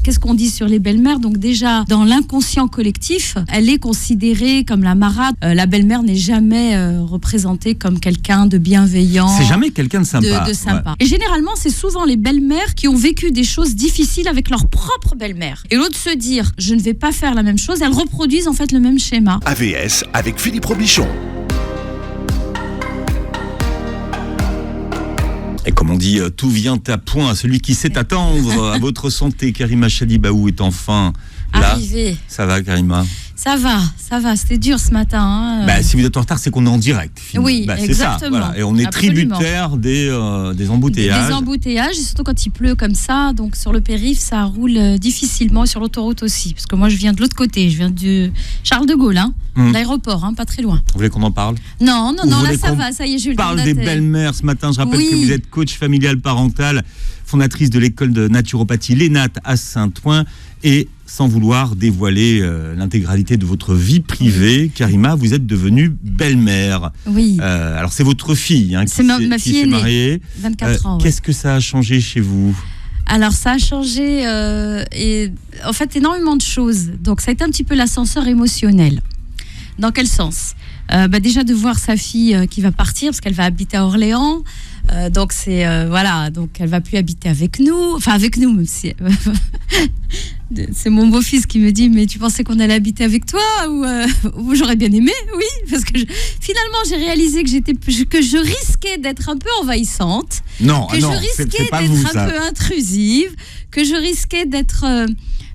qu'est-ce qu'on dit sur les belles-mères? Donc déjà, dans l'inconscient collectif, elle est considérée comme la marade. La belle-mère n'est jamais représentée comme quelqu'un de bienveillant. C'est jamais quelqu'un de sympa. De sympa. Ouais. Et généralement, c'est souvent les belles-mères qui ont vécu des choses difficiles avec leur propre belle-mère. Et l'autre se dire, je ne vais pas faire la même chose, elles reproduisent en fait le même schéma. AVS avec Philippe Robichon. Et comme on dit, tout vient à point. Celui qui sait attendre à votre santé, Karima Chadibaou est enfin là. Arrivé. Ça va, Karima? Ça va, c'était dur ce matin. Hein. Si vous êtes en retard, c'est qu'on est en direct. Oui, c'est exactement. ça, voilà. Et on est Absolument. tributaire des embouteillages. Des embouteillages, et surtout quand il pleut comme ça. Donc sur le périph', ça roule difficilement, sur l'autoroute aussi. Parce que moi, je viens de l'autre côté. Je viens du Charles de Gaulle, l'aéroport, pas très loin. Vous voulez qu'on en parle? Non, là ça va, ça y est, j'ai eu le temps parle d'atterrir. des belles-mères ce matin. Je rappelle Oui. que vous êtes coach familial parental, fondatrice de l'école de naturopathie Lénat à Saint-Ouen. Et sans vouloir dévoiler l'intégralité de votre vie privée, Karima, vous êtes devenue belle-mère. Oui. Alors c'est votre fille qui C'est ma fille s'est aînée, mariée. 24 ans. Qu'est-ce que ça a changé chez vous? Alors ça a changé, et en fait énormément de choses. Donc ça a été un petit peu l'ascenseur émotionnel. Dans quel sens? Déjà de voir sa fille qui va partir parce qu'elle va habiter à Orléans. Donc c'est donc elle va plus habiter avec nous, même si c'est mon beau-fils qui me dit mais tu pensais qu'on allait habiter avec toi ou j'aurais bien aimé, oui, parce que finalement j'ai réalisé que je risquais d'être un peu envahissante, que je risquais d'être un peu intrusive, que je risquais d'être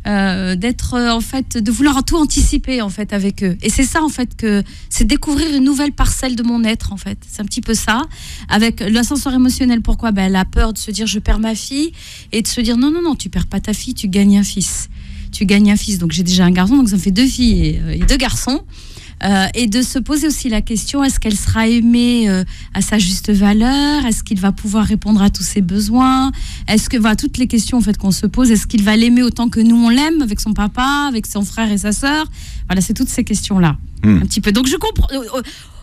en fait, de vouloir tout anticiper en fait avec eux. Et c'est ça en fait que c'est découvrir une nouvelle parcelle de mon être en fait. C'est un petit peu ça. Avec l'ascenseur émotionnel, pourquoi? Elle a peur de se dire je perds ma fille et de se dire non, tu perds pas ta fille, tu gagnes un fils. Donc j'ai déjà un garçon, donc ça me fait 2 filles et 2 garçons. Et de se poser aussi la question, est-ce qu'elle sera aimée à sa juste valeur? Est-ce qu'il va pouvoir répondre à tous ses besoins? Est-ce que toutes les questions en fait qu'on se pose, est-ce qu'il va l'aimer autant que nous on l'aime, avec son papa, avec son frère et sa sœur? Voilà, c'est toutes ces questions-là, un petit peu. Donc je comprends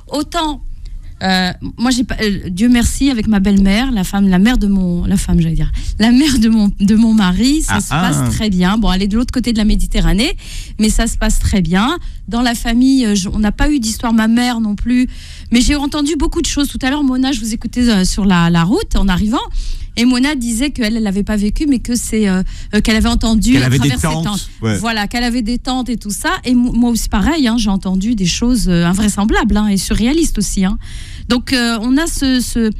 autant. Moi, Dieu merci, avec ma belle-mère, la mère de mon mari, ça se passe très bien. Bon, elle est de l'autre côté de la Méditerranée, mais ça se passe très bien. Dans la famille, on n'a pas eu d'histoire, ma mère non plus, mais j'ai entendu beaucoup de choses. Tout à l'heure, Mona, je vous écoutais sur la route en arrivant, et Mona disait qu'elle l'avait pas vécu, mais que c'est qu'elle avait entendu qu'elle avait à travers des tantes. ses tantes. Ouais. Voilà, qu'elle avait des tantes et tout ça. Et moi aussi, pareil, j'ai entendu des choses invraisemblables et surréalistes aussi. Donc, on a cet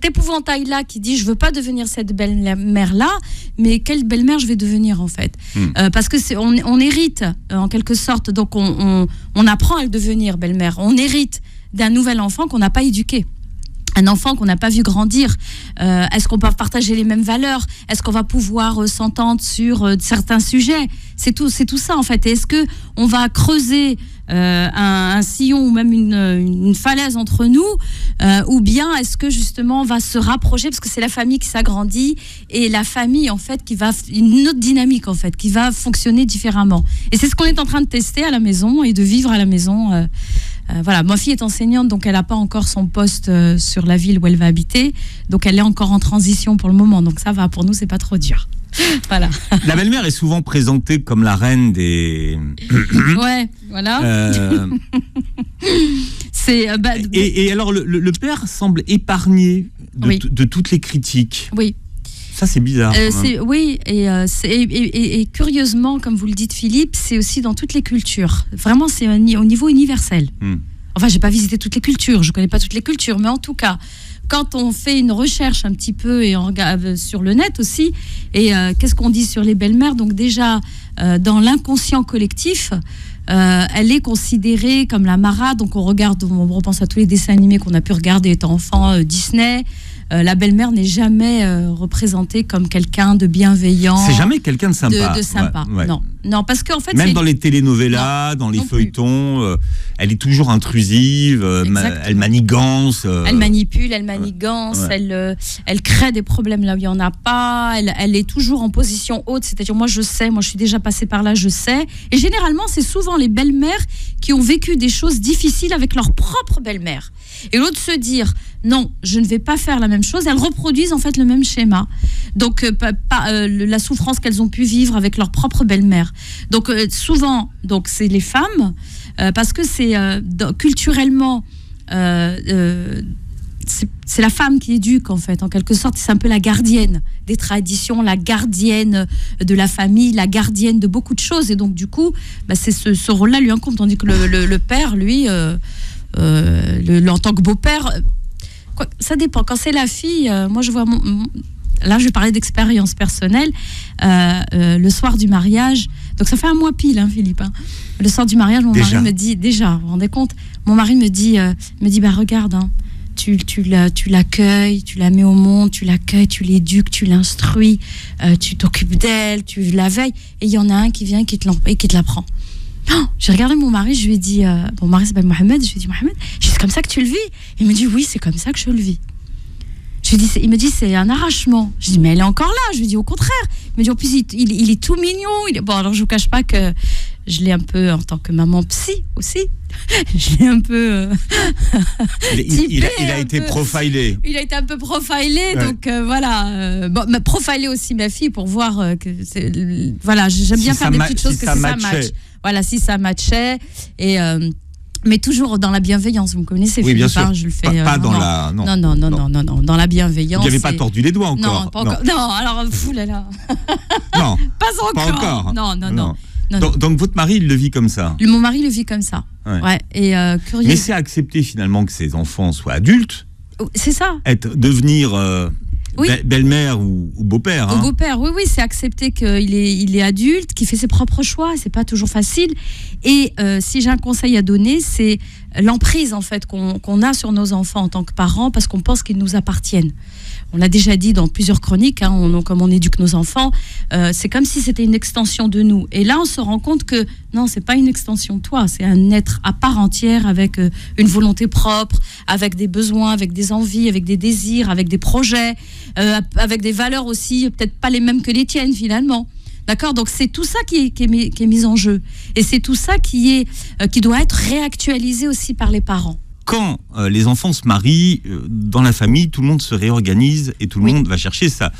épouvantail-là qui dit je veux pas devenir cette belle-mère-là, mais quelle belle-mère je vais devenir en fait? Parce que on hérite en quelque sorte, donc on apprend à le devenir belle-mère. On hérite d'un nouvel enfant qu'on n'a pas éduqué. Un enfant qu'on n'a pas vu grandir. Est-ce qu'on peut partager les mêmes valeurs? Est-ce qu'on va pouvoir s'entendre sur certains sujets? C'est tout ça en fait. Et est-ce que on va creuser un sillon ou même une falaise entre nous, ou bien est-ce que justement on va se rapprocher parce que c'est la famille qui s'agrandit et la famille en fait qui va une autre dynamique en fait qui va fonctionner différemment. Et c'est ce qu'on est en train de tester à la maison et de vivre à la maison. Voilà, ma fille est enseignante, donc elle n'a pas encore son poste sur la ville où elle va habiter, donc elle est encore en transition pour le moment, donc ça va, pour nous c'est pas trop dur. Voilà. La belle-mère est souvent présentée comme la reine des... Ouais, voilà. Et alors le père semble épargné de toutes les critiques. Oui. Ça, c'est bizarre. Oui, et curieusement, comme vous le dites, Philippe, c'est aussi dans toutes les cultures. Vraiment, c'est au niveau universel. Enfin, j'ai pas visité toutes les cultures, je connais pas toutes les cultures, mais en tout cas, quand on fait une recherche un petit peu et on regarde sur le net aussi, et qu'est-ce qu'on dit sur les belles-mères? Donc déjà, dans l'inconscient collectif, elle est considérée comme la marade. Donc on repense à tous les dessins animés qu'on a pu regarder étant enfant, Disney. La belle-mère n'est jamais représentée comme quelqu'un de bienveillant. C'est jamais quelqu'un de sympa. De sympa. Ouais. Non, parce qu'en fait, même dans les télénovelas, dans les feuilletons, elle est toujours intrusive. Elle manigance. Elle manipule, elle manigance. Ouais. Elle crée des problèmes là où il y en a pas. Elle est toujours en position haute, c'est-à-dire moi je sais, moi je suis déjà passée par là, je sais. Et généralement, c'est souvent les belles-mères qui ont vécu des choses difficiles avec leur propre belle-mère. Et l'autre se dire non, je ne vais pas faire la même chose. Elles reproduisent en fait le même schéma. Donc, la souffrance qu'elles ont pu vivre avec leur propre belle-mère. Donc, souvent, donc, c'est les femmes, parce que c'est culturellement, c'est la femme qui éduque, en fait, en quelque sorte. C'est un peu la gardienne des traditions, la gardienne de la famille, la gardienne de beaucoup de choses. Et donc, du coup, c'est ce rôle-là lui incombe. Tandis que le père, lui, en tant que beau-père, ça dépend. Quand c'est la fille, moi, je vois... Là, je vais parler d'expérience personnelle. Le soir du mariage, donc ça fait un mois pile, Philippe. Le soir du mariage, mon mari me dit, déjà, vous vous rendez compte, mon mari me dit, regarde, tu l'accueilles, tu la mets au monde, tu l'accueilles, tu l'éduques, tu l'instruis, tu t'occupes d'elle, tu la veilles, et il y en a un qui vient et qui te la prend. Oh, j'ai regardé mon mari, je lui ai dit, mon mari s'appelle Mohamed, je lui ai dit, Mohamed, c'est comme ça que tu le vis? Il me dit, oui, c'est comme ça que je le vis. Il me dit, c'est un arrachement. Je dis, mais elle est encore là. Je lui dis, au contraire. Il me dit, en plus, il est tout mignon. Bon, alors je ne vous cache pas que je l'ai un peu, en tant que maman psy aussi, je l'ai un peu... il a été profilé. Il a été un peu profilé, ouais. Donc voilà. Profilé aussi ma fille pour voir que... Voilà, j'aime bien faire des petites choses, que ça matche. Voilà, si ça matchait. Et... mais toujours dans la bienveillance, vous me connaissez, oui, bien sûr. Je le fais. Pas dans la. Non, dans la bienveillance. Vous n'avez pas tordu les doigts encore. Non, pas encore. Non, alors, là. Non. Pas encore. Non. Donc votre mari, il le vit comme ça. Mon mari le vit comme ça. Ouais. Et curieux. Mais c'est accepter finalement que ses enfants soient adultes. C'est ça. Devenir. Oui. Belle-mère ou beau-père. Ou beau-père, oui, c'est accepter qu'il est adulte, qu'il fait ses propres choix, c'est pas toujours facile. Et si j'ai un conseil à donner, c'est l'emprise en fait qu'on a sur nos enfants en tant que parents, parce qu'on pense qu'ils nous appartiennent. On l'a déjà dit dans plusieurs chroniques, comme on éduque nos enfants, c'est comme si c'était une extension de nous. Et là, on se rend compte que non, c'est pas une extension de toi, c'est un être à part entière avec une volonté propre, avec des besoins, avec des envies, avec des désirs, avec des projets, avec des valeurs aussi, peut-être pas les mêmes que les tiennes finalement. D'accord ? Donc c'est tout ça qui est mis en jeu. Et c'est tout ça qui doit être réactualisé aussi par les parents. Quand les enfants se marient, dans la famille, tout le monde se réorganise et tout le monde va chercher sa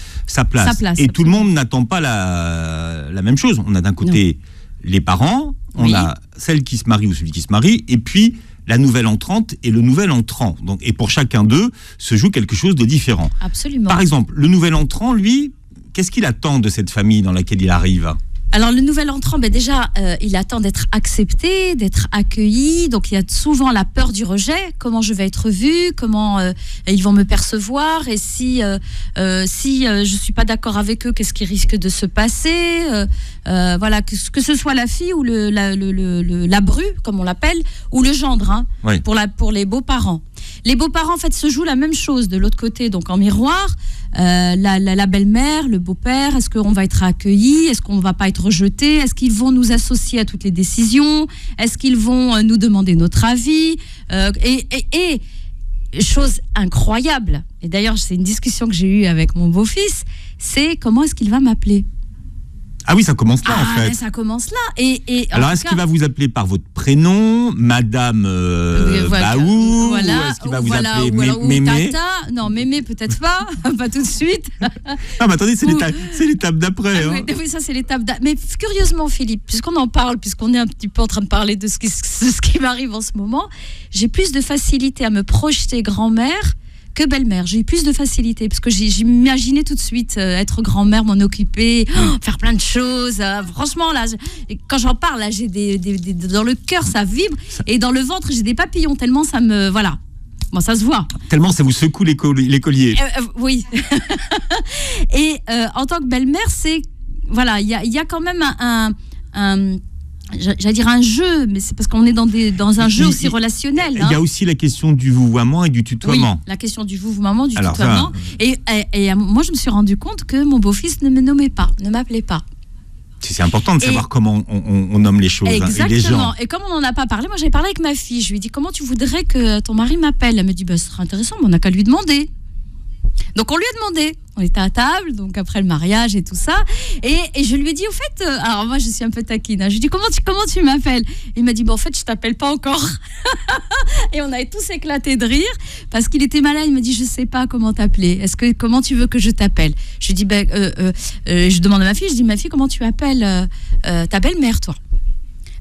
place. Et absolument. Tout le monde n'attend pas la même chose. On a d'un côté les parents, on a celle qui se marie ou celui qui se marie, et puis la nouvelle entrante et le nouvel entrant. Donc, et pour chacun d'eux, se joue quelque chose de différent. Absolument. Par exemple, le nouvel entrant, lui, qu'est-ce qu'il attend de cette famille dans laquelle il arrive ? Alors le nouvel entrant, déjà, il attend d'être accepté, d'être accueilli. Donc il y a souvent la peur du rejet. Comment je vais être vue ? Comment ils vont me percevoir ? Et si je suis pas d'accord avec eux, qu'est-ce qui risque de se passer ? Voilà, que ce soit la fille ou la bru, comme on l'appelle, ou le gendre, oui. Pour les beaux-parents. Les beaux-parents, en fait, se jouent la même chose de l'autre côté, donc en miroir. La belle-mère, le beau-père, est-ce qu'on va être accueilli? Est-ce qu'on ne va pas être rejeté? Est-ce qu'ils vont nous associer à toutes les décisions? Est-ce qu'ils vont nous demander notre avis? Et chose incroyable, et d'ailleurs c'est une discussion que j'ai eue avec mon beau-fils, c'est comment est-ce qu'il va m'appeler? Ah oui, ça commence là, en fait. Ça commence là. Et alors, est-ce qu'il va vous appeler par votre prénom, Madame Baou, ou est-ce qu'il va vous appeler Mémé? Tata? Non, Mémé, peut-être pas. Pas tout de suite. Ah, mais attendez, c'est l'étape d'après. Oui, ça, c'est l'étape d'après. Mais curieusement, Philippe, puisqu'on en parle, puisqu'on est un petit peu en train de parler de ce qui m'arrive en ce moment, j'ai plus de facilité à me projeter grand-mère que belle-mère. J'ai eu plus de facilité parce que j'imaginais tout de suite être grand-mère, m'en occuper, faire plein de choses. Franchement, là, quand j'en parle, là, j'ai dans le cœur, ça vibre, et dans le ventre, j'ai des papillons tellement ça me... Voilà. Bon, ça se voit. Tellement ça vous secoue les colliers. Oui. Et en tant que belle-mère, c'est... Voilà, il y a quand même j'allais dire un jeu, mais c'est parce qu'on est dans un jeu aussi relationnel. Il y a aussi la question du vouvoiement et du tutoiement. Oui, la question du vouvoiement, du tutoiement. Et moi, je me suis rendu compte que mon beau-fils ne me nommait pas, ne m'appelait pas. C'est important de savoir comment on nomme les choses. Exactement. Et les gens. Et comme on n'en a pas parlé, moi j'avais parlé avec ma fille. Je lui ai dit, comment tu voudrais que ton mari m'appelle? Elle me dit, ce serait intéressant, mais on n'a qu'à lui demander. Donc on lui a demandé, on était à table, donc après le mariage et tout ça, et je lui ai dit, au fait, alors moi je suis un peu taquine, hein, je lui ai dit, comment tu m'appelles? Il m'a dit, en fait je t'appelle pas encore. Et on avait tous éclaté de rire, parce qu'il était malade, il m'a dit, je sais pas comment t'appeler, comment tu veux que je t'appelle? Je lui dis, je demande à ma fille, comment tu appelles ta belle-mère, toi?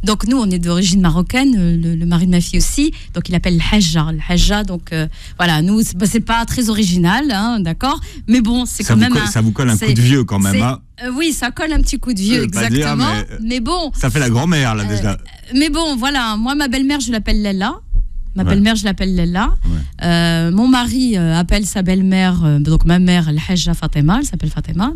Donc nous, on est d'origine marocaine, le mari de ma fille aussi, donc il appelle le Hajja, donc voilà, nous, c'est pas très original, hein, d'accord, mais bon, c'est quand même... Ça vous colle un coup de vieux quand même, hein. Oui, ça colle un petit coup de vieux, exactement, mais bon... Ça fait la grand-mère, là, déjà. Mais bon, voilà, moi, ma belle-mère, je l'appelle Lella. Ouais. Mon mari appelle sa belle-mère, donc ma mère, le Hajja Fatima, elle s'appelle Fatima.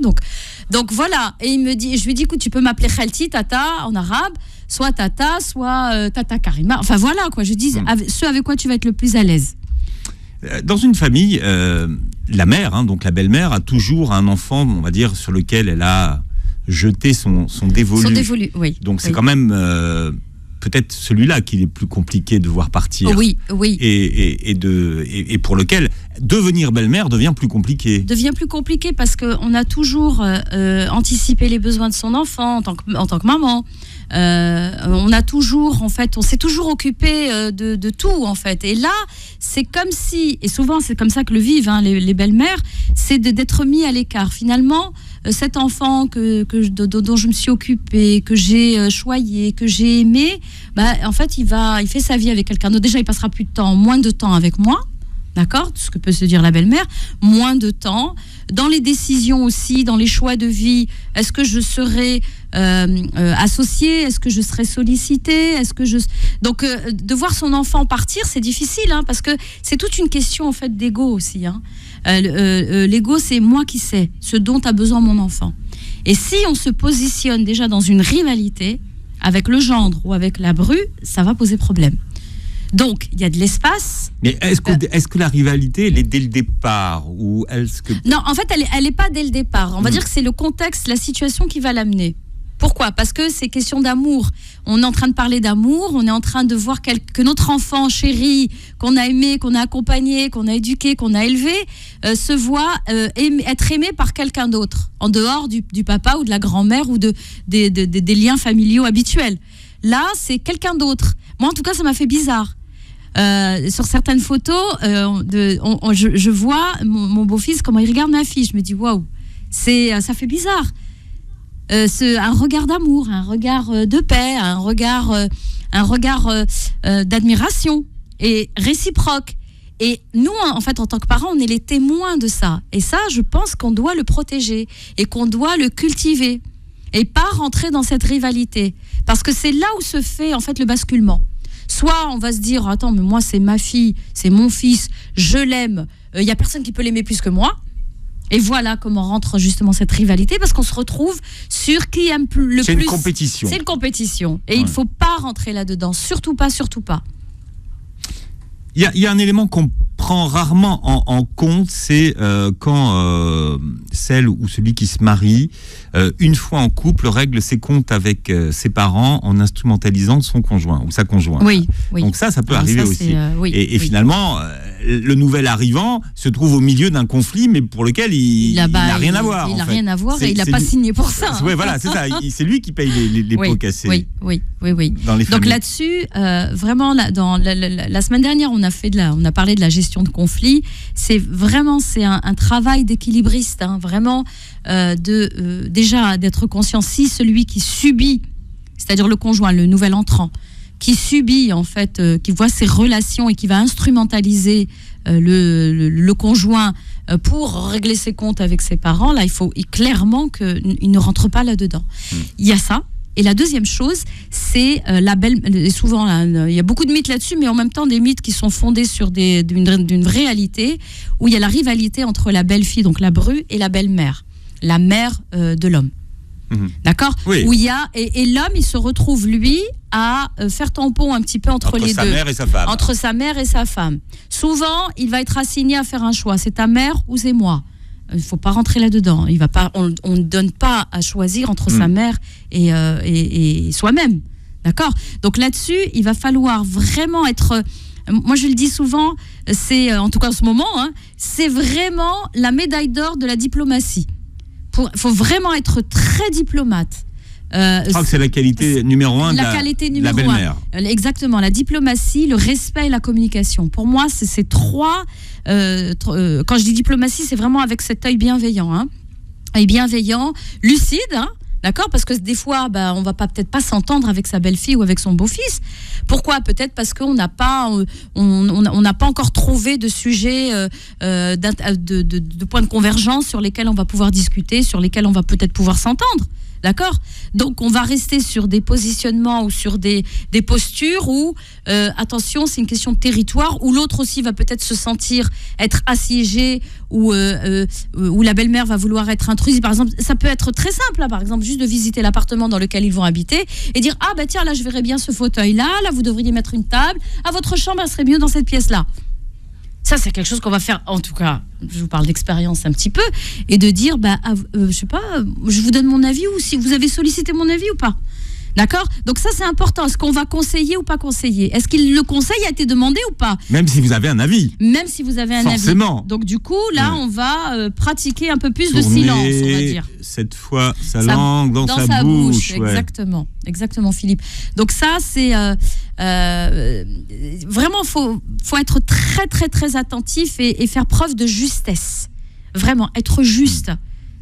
Donc voilà. Et je lui dis, écoute, tu peux m'appeler Khalti, Tata en arabe, soit Tata, soit Tata Karima. Enfin voilà, quoi. Je dis, ce avec quoi tu vas être le plus à l'aise. Dans une famille, la mère, hein, donc la belle-mère, a toujours un enfant, on va dire, sur lequel elle a jeté son dévolu. Son dévolu, oui. Donc c'est quand même... peut-être celui-là qu'il est plus compliqué de voir partir. Oui. Et pour lequel devenir belle-mère devient plus compliqué. Devient plus compliqué parce qu'on a toujours anticipé les besoins de son enfant en tant que maman. On a toujours, en fait, on s'est toujours occupé de tout, en fait. Et là, c'est comme si, et souvent c'est comme ça que le vivent les belles-mères, c'est d'être mis à l'écart. Finalement, cet enfant dont je me suis occupée, que j'ai choyé, que j'ai aimé, en fait, il fait sa vie avec quelqu'un d'autre. Déjà, il passera moins de temps avec moi. D'accord, tout ce que peut se dire la belle-mère, moins de temps. Dans les décisions aussi, dans les choix de vie, est-ce que je serai associée? Est-ce que je serai sollicitée? Donc, de voir son enfant partir, c'est difficile, hein, parce que c'est toute une question en fait d'ego aussi. Hein. L'ego, c'est moi qui sais ce dont a besoin mon enfant. Et si on se positionne déjà dans une rivalité avec le gendre ou avec la bru, ça va poser problème. Donc, il y a de l'espace. Mais est-ce que la rivalité, elle est dès le départ ou est-ce que... Non, en fait, elle est pas dès le départ. On va dire que c'est le contexte, la situation qui va l'amener. Pourquoi ? Parce que c'est question d'amour. On est en train de parler d'amour, on est en train de voir que notre enfant chéri, qu'on a aimé, qu'on a accompagné, qu'on a éduqué, qu'on a élevé, se voit être aimé par quelqu'un d'autre, en dehors du papa ou de la grand-mère ou des liens familiaux habituels. Là, c'est quelqu'un d'autre. Moi, en tout cas, ça m'a fait bizarre. Sur certaines photos, je vois mon beau-fils, comment il regarde ma fille. Je me dis, waouh, ça fait bizarre. Un regard d'amour, un regard de paix, un regard d'admiration et réciproque. Et nous, en fait, en tant que parents, on est les témoins de ça. Et ça, je pense qu'on doit le protéger et qu'on doit le cultiver et pas rentrer dans cette rivalité. Parce que c'est là où se fait, en fait, le basculement. Soit on va se dire, attends, mais moi, c'est ma fille, c'est mon fils, je l'aime, il n'y a personne qui peut l'aimer plus que moi. Et voilà comment rentre justement cette rivalité, parce qu'on se retrouve sur qui aime le plus. C'est une compétition. C'est une compétition. Et il ne faut pas rentrer là-dedans. Surtout pas, surtout pas. Il y a un élément qu'on prend rarement en compte, c'est quand celle ou celui qui se marie, une fois en couple, règle ses comptes avec ses parents en instrumentalisant son conjoint ou sa conjointe. Oui. Donc ça peut arriver aussi. Et finalement, le nouvel arrivant se trouve au milieu d'un conflit, mais pour lequel il n'a rien à voir. Il n'a rien à voir et il n'a pas signé pour ça. Oui, voilà, c'est ça. C'est lui qui paye les pots cassés. Oui. Donc là-dessus, vraiment, dans la semaine dernière, on a parlé de la gestion de conflits. C'est un travail d'équilibriste, hein, vraiment, déjà d'être conscient si celui qui subit, c'est-à-dire le conjoint, le nouvel entrant, qui subit en fait, qui voit ses relations et qui va instrumentaliser le conjoint pour régler ses comptes avec ses parents, là il faut clairement qu'il ne rentre pas là-dedans. Il y a ça. Et la deuxième chose, c'est souvent, il y a beaucoup de mythes là-dessus, mais en même temps des mythes qui sont fondés sur d'une réalité où il y a la rivalité entre la belle-fille, donc la bru, et la belle-mère, la mère de l'homme. D'accord ? Oui. Où il y a, et l'homme, il se retrouve, lui, à faire tampon un petit peu entre les deux. Entre sa mère et sa femme. Entre sa mère et sa femme. Souvent, il va être assigné à faire un choix. C'est ta mère ou c'est moi ? Il ne faut pas rentrer là-dedans. On ne donne pas à choisir entre sa mère et soi-même. D'accord ? Donc là-dessus, il va falloir vraiment être moi je le dis souvent, c'est en tout cas en ce moment, hein, c'est vraiment la médaille d'or de la diplomatie. Il faut vraiment être très diplomate. Je crois que c'est la qualité numéro 1 de la belle-mère. Exactement, la diplomatie, le respect et la communication. Pour moi, c'est ces trois. Quand je dis diplomatie, c'est vraiment avec cet œil bienveillant. Hein. Œil bienveillant, lucide, hein, d'accord ? Parce que des fois, on va peut-être pas s'entendre avec sa belle-fille ou avec son beau-fils. Pourquoi ? Peut-être parce qu'on n'a pas, on n'a pas encore trouvé de sujet, de points de convergence sur lesquels on va pouvoir discuter, sur lesquels on va peut-être pouvoir s'entendre. D'accord ? Donc, on va rester sur des positionnements ou sur des postures où, attention, c'est une question de territoire, où l'autre aussi va peut-être se sentir être assiégé, où la belle-mère va vouloir être intrusive. Par exemple, ça peut être très simple, là, par exemple, juste de visiter l'appartement dans lequel ils vont habiter et dire « Ah, tiens, là, je verrais bien ce fauteuil-là, là, vous devriez mettre une table, votre chambre, elle serait mieux dans cette pièce-là. » Ça, c'est quelque chose qu'on va faire, en tout cas, je vous parle d'expérience un petit peu, et de dire, je sais pas, je vous donne mon avis, ou si vous avez sollicité mon avis ou pas. D'accord ? Donc ça, c'est important. Est-ce qu'on va conseiller ou pas conseiller ? Est-ce que le conseil a été demandé ou pas ? Même si vous avez un avis. Même si vous avez un Forcément. avis. Donc du coup, là, on va pratiquer un peu plus de silence, on va dire. Cette fois, sa langue dans sa bouche. Ouais. Exactement, Philippe. Donc ça, c'est... vraiment, faut être très, très, très attentif et faire preuve de justesse. Vraiment, être juste.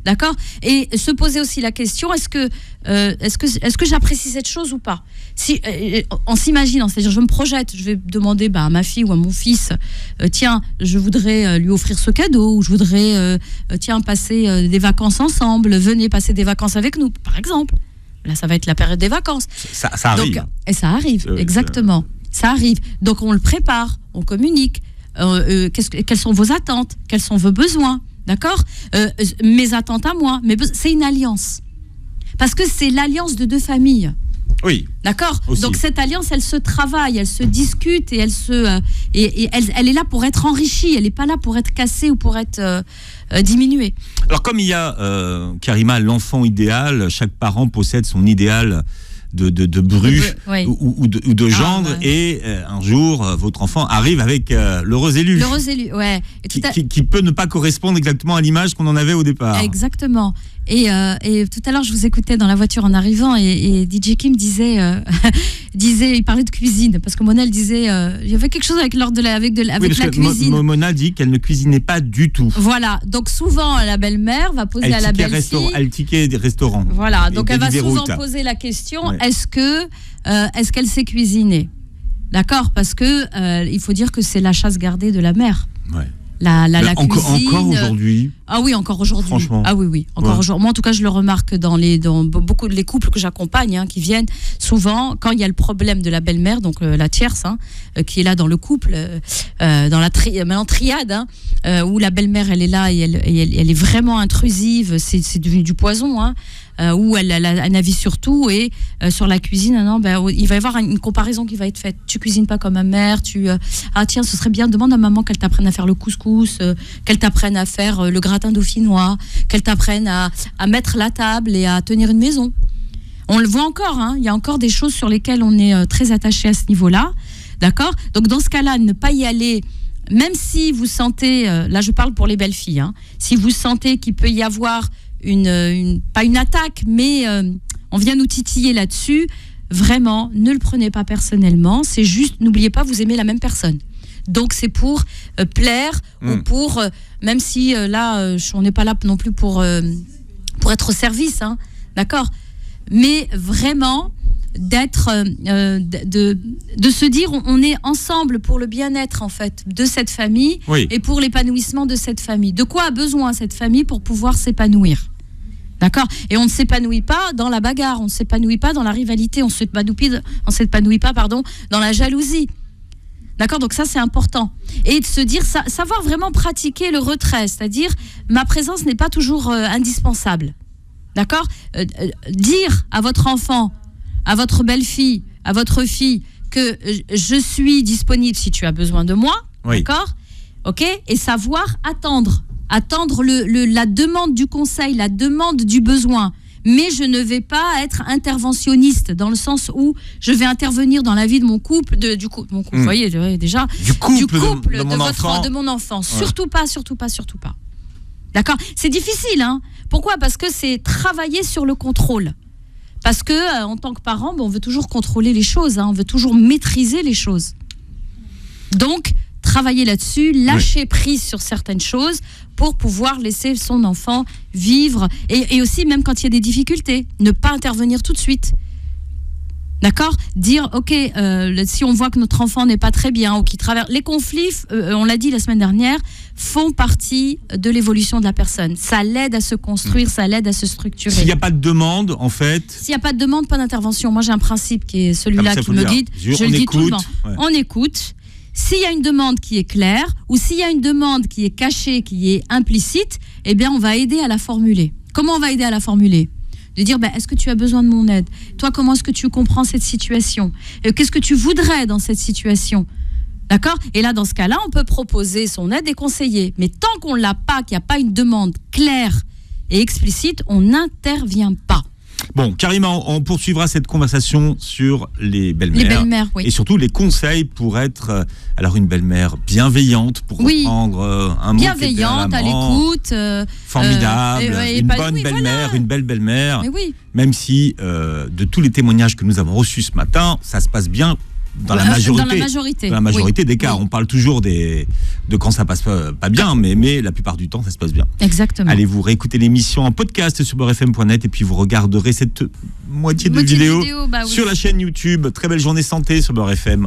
D'accord ? Et se poser aussi la question, est-ce que j'apprécie cette chose ou pas ? Si, en s'imaginant, c'est-à-dire je me projette, je vais demander à ma fille ou à mon fils, tiens, je voudrais lui offrir ce cadeau, ou je voudrais, passer des vacances ensemble, venez passer des vacances avec nous, par exemple. Là, ça va être la période des vacances. Ça arrive. Donc, et ça arrive, exactement. Ça arrive. Donc, on le prépare, on communique. Quelles sont vos attentes ? Quels sont vos besoins ? D'accord ? Mes attentes à moi. C'est une alliance. Parce que c'est l'alliance de deux familles. Oui. D'accord ? Aussi. Donc, cette alliance, elle se travaille, elle se discute et elle est là pour être enrichie. Elle n'est pas là pour être cassée ou pour être diminuée. Alors, comme il y a, Karima, l'enfant idéal, chaque parent possède son idéal de bru oui. ou de gendre, et un jour votre enfant arrive avec l'heureux élu. L'heureux élu, ouais. Et qui peut ne pas correspondre exactement à l'image qu'on en avait au départ. Exactement. Et tout à l'heure, je vous écoutais dans la voiture en arrivant, et DJ Kim disait, il parlait de cuisine, parce que Mona, elle disait, il y avait quelque chose avec la cuisine. Mona dit qu'elle ne cuisinait pas du tout. Voilà, donc souvent la belle-mère va poser à la belle-fille. Elle tiquait des restaurants. Voilà, donc elle va souvent poser la question, est-ce qu'elle sait cuisiner ? D'accord, parce que il faut dire que c'est la chasse gardée de la mère. Ouais. La cuisine. Encore aujourd'hui. Ah oui, encore aujourd'hui. Franchement. Ah oui, encore aujourd'hui. Moi, en tout cas, je le remarque dans beaucoup de couples que j'accompagne, qui viennent souvent quand il y a le problème de la belle-mère, donc la tierce, qui est là dans le couple, dans la triade, où la belle-mère elle est là et elle est vraiment intrusive. C'est devenu du poison. Où elle a un avis sur tout, et sur la cuisine, il va y avoir une comparaison qui va être faite. Tu cuisines pas comme ma mère, tiens, ce serait bien, demande à maman qu'elle t'apprenne à faire le couscous, qu'elle t'apprenne à faire le gratin dauphinois, qu'elle t'apprenne à mettre la table et à tenir une maison. On le voit encore, il y a encore des choses sur lesquelles on est très attaché à ce niveau-là, d'accord ? Donc dans ce cas-là, ne pas y aller, même si vous sentez, là je parle pour les belles filles, si vous sentez qu'il peut y avoir pas une attaque, mais on vient nous titiller là-dessus, vraiment, ne le prenez pas personnellement, c'est juste, n'oubliez pas, vous aimez la même personne. Donc c'est pour plaire, ou pour, même si là, on n'est pas là non plus pour être au service, d'accord ? Mais vraiment, d'être, de se dire, on est ensemble pour le bien-être en fait de cette famille, et pour l'épanouissement de cette famille. De quoi a besoin cette famille pour pouvoir s'épanouir ? D'accord ? Et on ne s'épanouit pas dans la bagarre, on ne s'épanouit pas dans la rivalité, on ne s'épanouit pas, dans la jalousie. D'accord ? Donc ça, c'est important. Et de se dire, savoir vraiment pratiquer le retrait, c'est-à-dire, ma présence n'est pas toujours indispensable. D'accord ? Dire à votre enfant, à votre belle-fille, à votre fille, que je suis disponible si tu as besoin de moi, d'accord ? Ok ? Et savoir attendre la demande du conseil, la demande du besoin. mais je ne vais pas être interventionniste dans le sens où je vais intervenir dans la vie de mon couple, mon couple, vous voyez déjà, du couple de mon enfant. Surtout pas. D'accord ? C'est difficile, hein ? Pourquoi ? Parce que c'est travailler sur le contrôle. Parce que en tant que parent, on veut toujours contrôler les choses, hein, on veut toujours maîtriser les choses. Donc, travailler là-dessus, lâcher prise sur certaines choses pour pouvoir laisser son enfant vivre. Et aussi, même quand il y a des difficultés, ne pas intervenir tout de suite. D'accord ? Dire, ok, si on voit que notre enfant n'est pas très bien ou qu'il traverse... Les conflits, on l'a dit la semaine dernière, font partie de l'évolution de la personne. Ça l'aide à se construire, ça l'aide à se structurer. S'il n'y a pas de demande, en fait... S'il n'y a pas de demande, pas d'intervention. Moi, j'ai un principe qui est celui-là qui me guide. Je le dis tout le temps. On écoute. S'il y a une demande qui est claire ou s'il y a une demande qui est cachée, qui est implicite, eh bien, on va aider à la formuler. Comment on va aider à la formuler ? De dire, est-ce que tu as besoin de mon aide ? Toi, comment est-ce que tu comprends cette situation ? Qu'est-ce que tu voudrais dans cette situation ? D'accord ? Et là, dans ce cas-là, on peut proposer son aide et conseiller. Mais tant qu'on ne l'a pas, qu'il n'y a pas une demande claire et explicite, on n'intervient pas. Bon, Karima, on poursuivra cette conversation sur les belles-mères. Les belles-mères, oui. Et surtout les conseils pour être une belle-mère bienveillante, pour reprendre un mot bienveillante, à l'écoute. Formidable, une bonne belle-mère, une belle belle-mère. Mais oui. Même si, de tous les témoignages que nous avons reçus ce matin, ça se passe bien dans la majorité des cas. On parle toujours de quand ça passe pas bien, mais la plupart du temps, ça se passe bien. Exactement. Allez vous réécouter l'émission en podcast sur beurrefm.net et puis vous regarderez cette moitié de vidéo sur la chaîne YouTube. Très belle journée santé sur Beurre FM.